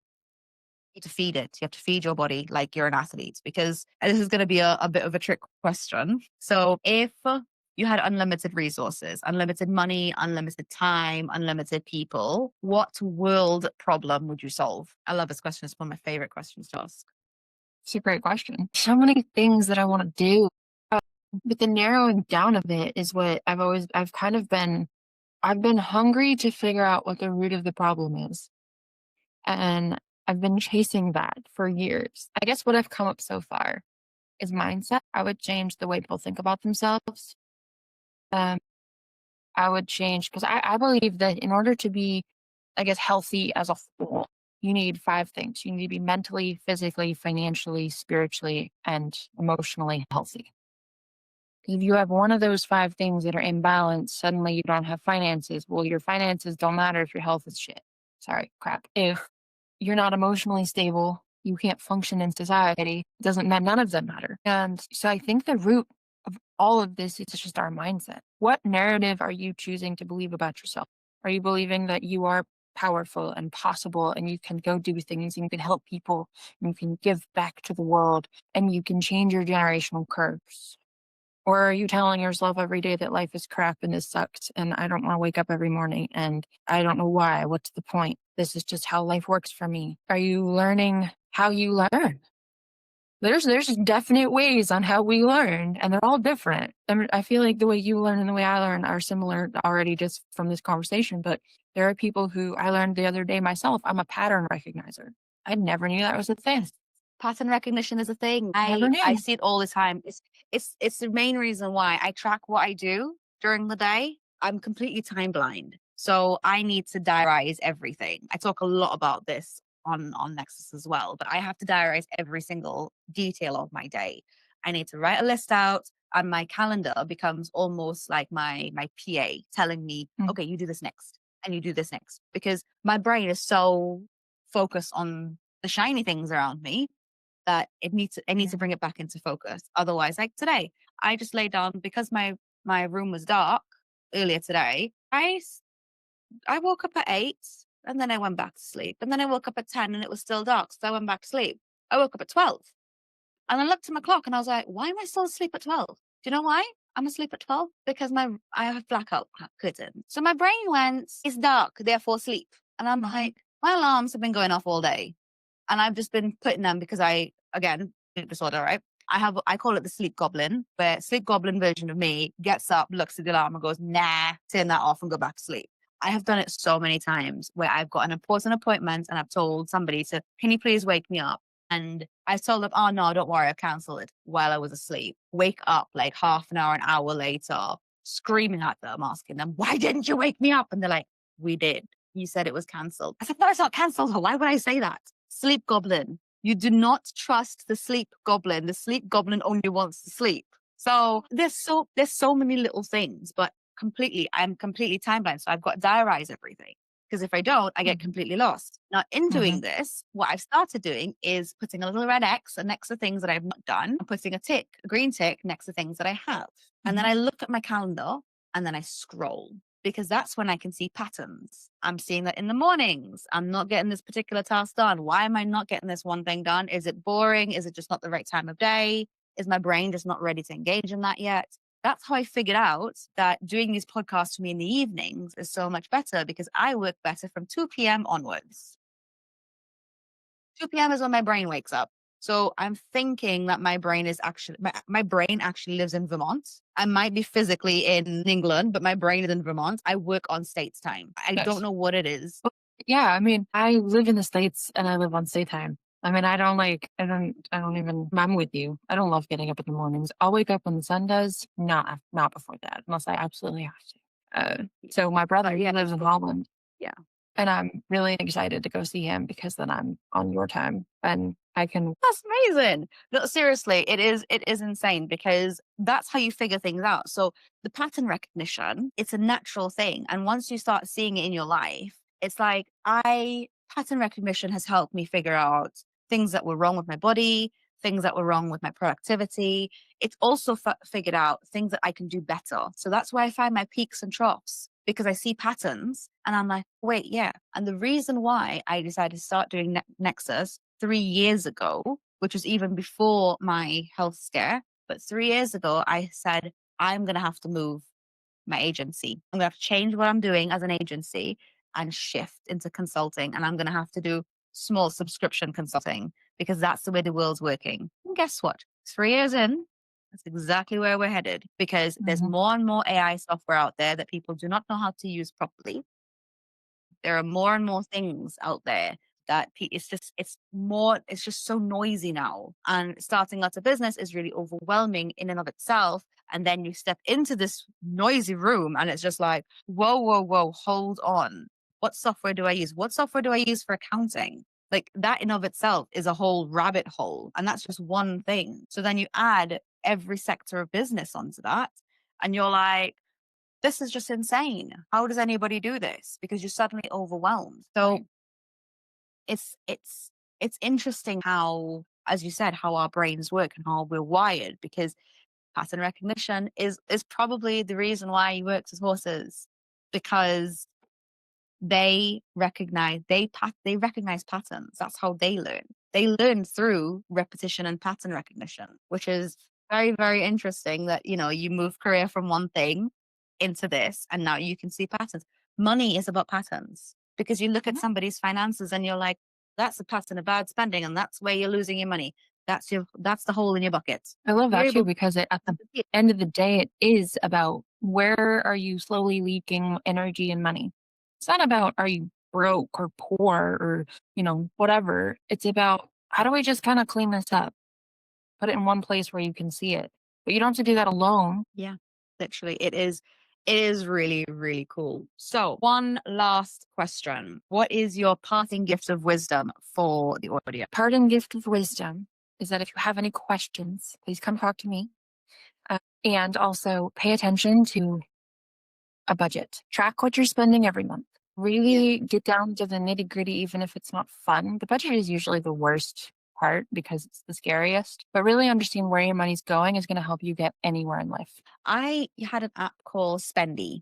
You have to feed it. You have to feed your body like you're an athlete, because this is going to be a bit of a trick question. So if you had unlimited resources, unlimited money, unlimited time, unlimited people, what world problem would you solve? I love this question. It's one of my favorite questions to ask. It's a great question. So many things that I want to do. But the narrowing down of it is what I've been hungry to figure out what the root of the problem is. And I've been chasing that for years. I guess what I've come up so far is mindset. I would change the way people think about themselves. I would change, because I believe that in order to be, I guess, healthy as a whole, you need 5 things. You need to be mentally, physically, financially, spiritually, and emotionally healthy. If you have one of those 5 things that are imbalanced, suddenly you don't have finances. Well, your finances don't matter if your health is shit. Sorry, crap. If you're not emotionally stable, you can't function in society. None of them matter. And so I think the root of all of this is just our mindset. What narrative are you choosing to believe about yourself? Are you believing that you are powerful and possible, and you can go do things, and you can help people, and you can give back to the world, and you can change your generational curse? Or are you telling yourself every day that life is crap and this sucks and I don't want to wake up every morning and I don't know why? What's the point? This is just how life works for me. Are you learning how you learn? There's definite ways on how we learn, and they're all different. I feel like the way you learn and the way I learn are similar already just from this conversation, but there are people who I learned the other day myself. I'm a pattern recognizer. I never knew that was a thing. Pattern recognition is a thing. Never knew. I see it all the time. It's the main reason why I track what I do during the day. I'm completely time blind. So I need to diarize everything. I talk a lot about this on Nexus as well, but I have to diarize every single detail of my day. I need to write a list out, and my calendar becomes almost like my PA telling me, okay, you do this next and you do this next, because my brain is so focused on the shiny things around me that I need to bring it back into focus. Otherwise, like today, I just laid down because my room was dark earlier today. I woke up at 8 and then I went back to sleep. And then I woke up at 10 and it was still dark. So I went back to sleep. I woke up at 12 and I looked at my clock and I was like, why am I still asleep at 12? Do you know why I'm asleep at 12? Because I have blackout curtain. So my brain went, it's dark, therefore sleep. And I'm like, my alarms have been going off all day. And I've just been putting them because again, sleep disorder, right? I call it the sleep goblin, where sleep goblin version of me gets up, looks at the alarm and goes, nah, turn that off and go back to sleep. I have done it so many times where I've got an important appointment and I've told somebody to, can you please wake me up? And I told them, oh no, don't worry, I've cancelled it while I was asleep. Wake up like half an hour later, screaming at them, asking them, why didn't you wake me up? And they're like, we did. You said it was cancelled. I said, no, it's not cancelled. Why would I say that? Sleep goblin. You do not trust the sleep goblin. The sleep goblin only wants to sleep. So there's so many little things, but I'm completely time blind. So I've got to diarize everything. Because if I don't, I get completely lost. Now, in doing this, what I've started doing is putting a little red X next to things that I've not done, and putting a green tick next to things that I have. And then I look at my calendar and then I scroll, because that's when I can see patterns. I'm seeing that in the mornings, I'm not getting this particular task done. Why am I not getting this one thing done? Is it boring? Is it just not the right time of day? Is my brain just not ready to engage in that yet? That's how I figured out that doing these podcasts for me in the evenings is so much better, because I work better from 2 p.m. onwards. 2 p.m. is when my brain wakes up. So I'm thinking that my brain is actually, my brain actually lives in Vermont. I might be physically in England, but my brain is in Vermont. I work on States time. I don't know what it is. Yeah, I mean, I live in the States and I live on state time. I mean, I don't even, I'm with you. I don't love getting up in the mornings. I'll wake up when the sun does, not before that, unless I absolutely have to. So my brother, he lives in Holland. Yeah. And I'm really excited to go see him, because then I'm on your time and I can. That's amazing. No, seriously, it is insane, because that's how you figure things out. So the pattern recognition, it's a natural thing. And once you start seeing it in your life, it's like pattern recognition has helped me figure out things that were wrong with my body, things that were wrong with my productivity. It's also figured out things that I can do better. So that's where I find my peaks and troughs, because I see patterns and I'm like, wait, yeah. And the reason why I decided to start doing Nexus 3 years ago, which was even before my health scare, but 3 years ago, I said, I'm going to have to move my agency. I'm going to have to change what I'm doing as an agency and shift into consulting. And I'm going to have to do small subscription consulting, because that's the way the world's working. And guess what? 3 years in, that's exactly where we're headed, because there's more and more AI software out there that people do not know how to use properly. There are more and more things out there that it's just so noisy now. And starting out a business is really overwhelming in and of itself. And then you step into this noisy room and it's just like, whoa, hold on. What software do I use? What software do I use for accounting? Like that in of itself is a whole rabbit hole. And that's just one thing. So then you add every sector of business onto that. And you're like, this is just insane. How does anybody do this? Because you're suddenly overwhelmed. So it's interesting how, as you said, how our brains work and how we're wired, because pattern recognition is probably the reason why he works with horses, because they recognize patterns. That's how they learn. They learn through repetition and pattern recognition, which is very, very interesting that, you move career from one thing into this and now you can see patterns. Money is about patterns, because you look at somebody's finances and you're like, that's a pattern of bad spending and that's where you're losing your money. That's the hole in your bucket. I love that too, because at the end of the day, it is about where are you slowly leaking energy and money. It's not about are you broke or poor or, whatever. It's about how do we just kind of clean this up, put it in one place where you can see it. But you don't have to do that alone. Yeah, literally. It is really, really cool. So one last question. What is your parting gift of wisdom for the audience? Parting gift of wisdom is that if you have any questions, please come talk to me. And also pay attention to a budget. Track what you're spending every month. Really get down to the nitty gritty, even if it's not fun. The budget is usually the worst part because it's the scariest. But really understand where your money's going is going to help you get anywhere in life. I had an app called Spendy.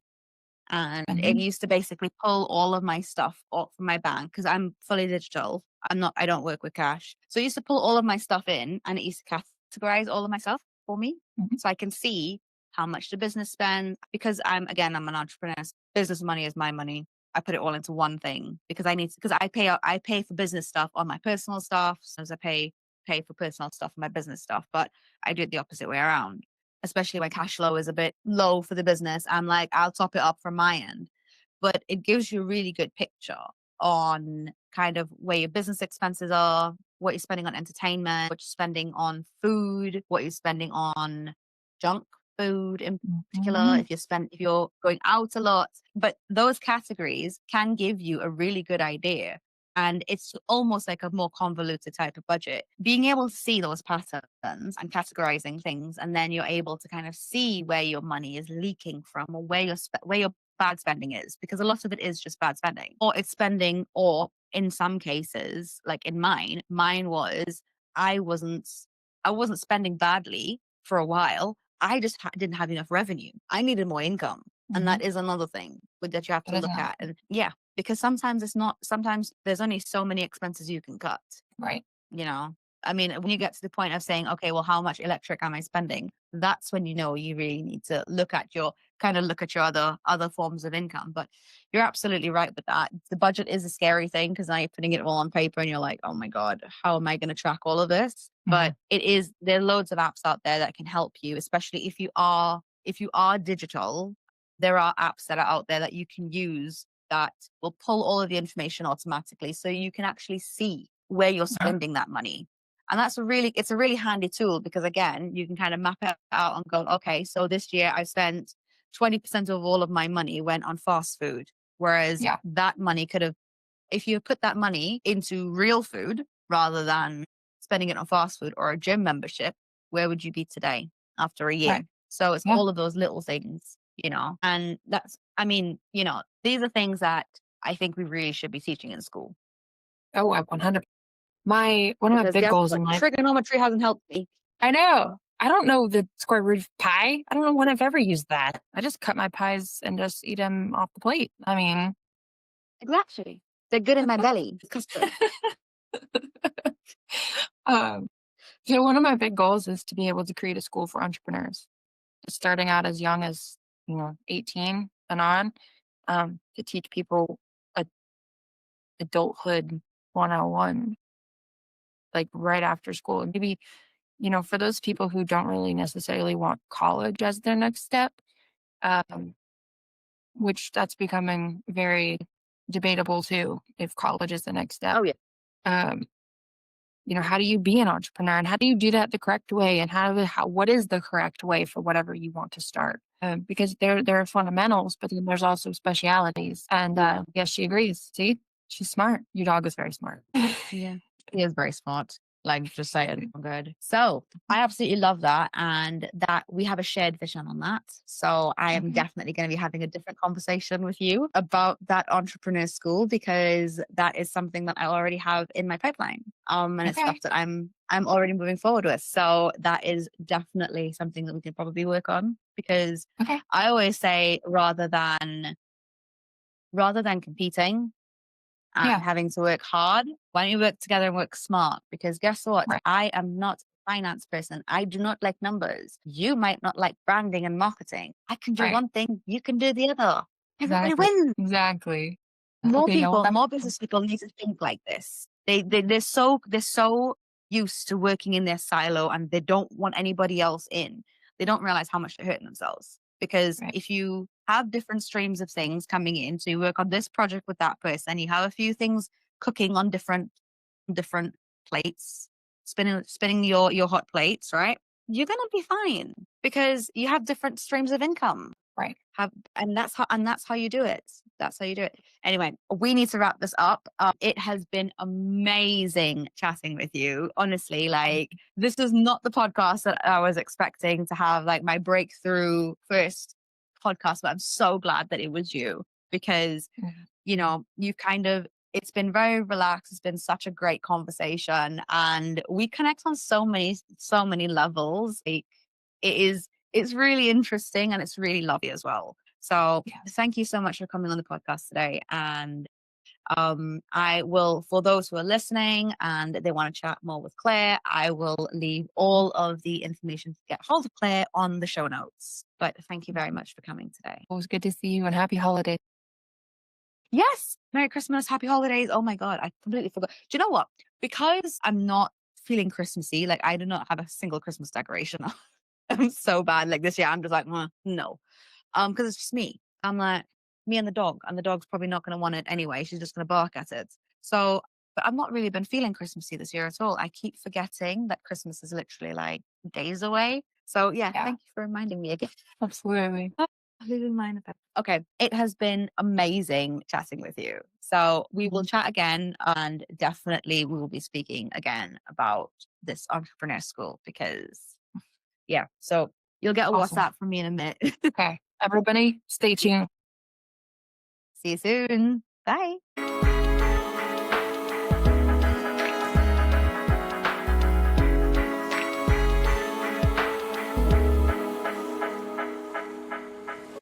And it used to basically pull all of my stuff off from my bank, because I'm fully digital. I don't work with cash. So it used to pull all of my stuff in and it used to categorize all of my stuff for me. So I can see how much the business spends, because I'm an entrepreneur. Business money is my money. I put it all into one thing because I pay for business stuff on my personal stuff. So as I pay for personal stuff on my business stuff, but I do it the opposite way around. Especially when cash flow is a bit low for the business, I'm like, I'll top it up from my end. but it gives you a really good picture on kind of where your business expenses are, what you're spending on entertainment, what you're spending on food, what you're spending on junk food in particular, if you're going out a lot. But those categories can give you a really good idea. And it's almost like a more convoluted type of budget. Being able to see those patterns and categorizing things, and then you're able to kind of see where your money is leaking from, or where your bad spending is, because a lot of it is just bad spending, or it's spending, or in some cases, like in mine was I wasn't spending badly for a while. I just didn't have enough revenue. I needed more income. And that is another thing that you have to look at. And yeah, because sometimes there's only so many expenses you can cut. Right. You know, I mean, when you get to the point of saying, okay, well, how much electric am I spending? That's when you know you really need to look at your other forms of income. But you're absolutely right with that. The budget is a scary thing, because now you're putting it all on paper and you're like, oh my God, how am I going to track all of this? But there are loads of apps out there that can help you, especially if you are digital. There are apps that are out there that you can use that will pull all of the information automatically, so you can actually see where you're spending that money. And it's a really handy tool, because again, you can kind of map it out and go, okay, so this year I spent 20% of all of my money went on fast food. Whereas that money could have, if you put that money into real food rather than spending it on fast food or a gym membership, where would you be today after a year? Right. So it's all of those little things, and these are things that I think we really should be teaching in school. Oh, 100. One of my big goals in life. Trigonometry hasn't helped me. I know. I don't know the square root of pi. I don't know when I've ever used that. I just cut my pies and just eat them off the plate. I mean, exactly. They're good in my belly. So one of my big goals is to be able to create a school for entrepreneurs, starting out as young as 18 and on, to teach people adulthood 101, like right after school. And maybe, for those people who don't really necessarily want college as their next step, which that's becoming very debatable too, if college is the next step. Oh, yeah. How do you be an entrepreneur, and how do you do that the correct way, and what is the correct way for whatever you want to start? Because there are fundamentals, but then there's also specialities. And yes, she agrees. See, she's smart. Your dog is very smart. Yeah, he is very smart. Like, just saying, good. So I absolutely love that, and that we have a shared vision on that. So I am definitely going to be having a different conversation with you about that entrepreneur school, because that is something that I already have in my pipeline. And it's stuff that I'm already moving forward with. So that is definitely something that we can probably work on, because I always say, rather than competing and having to work hard, why don't you work together and work smart? Because guess what? Right. I am not a finance person. I do not like numbers. You might not like branding and marketing. I can do one thing, you can do the other. Everybody wins. Exactly. More business people need to think like this. They're so used to working in their silo, and they don't want anybody else in. They don't realize how much they're hurting themselves. Because if you have different streams of things coming in, so you work on this project with that person, you have a few things cooking on different plates, spinning your hot plates, right? You're gonna be fine, because you have different streams of income. Right. And that's how you do it. That's how you do it. Anyway, we need to wrap this up. It has been amazing chatting with you. Honestly, like, this is not the podcast that I was expecting to have, like, my breakthrough first podcast, but I'm so glad that it was you, because, it's been very relaxed. It's been such a great conversation, and we connect on so many levels. It's really interesting, and it's really lovely as well. So thank you so much for coming on the podcast today. And I will, for those who are listening and they want to chat more with Claire, I will leave all of the information to get hold of Claire on the show notes. But thank you very much for coming today. It was good to see you, and happy holidays. Yes. Merry Christmas. Happy holidays. Oh my God. I completely forgot. Do you know what? Because I'm not feeling Christmassy, like, I do not have a single Christmas decoration. I'm so bad. Like, this year, I'm just like, no. Because it's just me. I'm like, me and the dog's probably not going to want it anyway. She's just going to bark at it. So, but I've not really been feeling Christmassy this year at all. I keep forgetting that Christmas is literally like days away. So yeah. Thank you for reminding me again. Absolutely. Okay, it has been amazing chatting with you. So we will chat again, and definitely we will be speaking again about this entrepreneur school because, yeah. So you'll get a Awesome. WhatsApp from me in a minute. Okay. Everybody, stay tuned. See you soon. Bye.